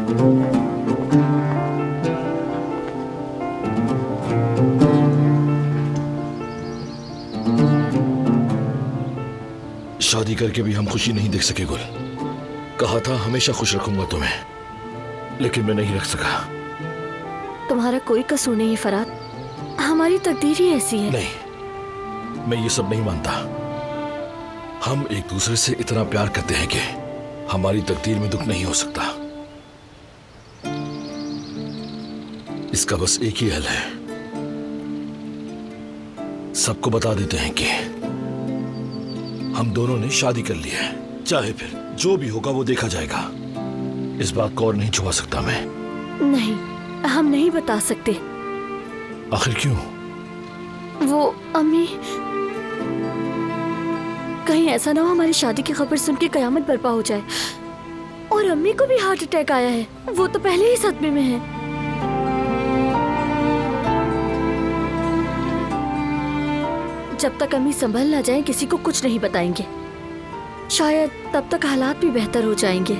शादी करके भी हम खुशी नहीं देख सके गुल। कहा था हमेशा खुश रखूंगा तुम्हें, लेकिन मैं नहीं रख सका। तुम्हारा कोई कसूर नहीं है फराद, हमारी तकदीर ही ऐसी है। नहीं, मैं ये सब नहीं मानता। हम एक दूसरे से इतना प्यार करते हैं कि हमारी तकदीर में दुख नहीं हो सकता। इसका बस एक ही हल है, सबको बता देते हैं कि हम दोनों ने शादी कर ली है। चाहे फिर जो भी होगा वो देखा जाएगा। इस बात को और नहीं छुपा सकता मैं। नहीं, हम नहीं बता सकते। आखिर क्यों? वो अम्मी, कहीं ऐसा ना हो हमारी शादी की खबर सुन के कयामत बर्पा हो जाए। और अम्मी को भी हार्ट अटैक आया है, वो तो पहले ही सदमे में है। जब तक अम्मी संभल ना जाए किसी को कुछ नहीं बताएंगे। शायद तब तक हालात भी बेहतर हो जाएंगे।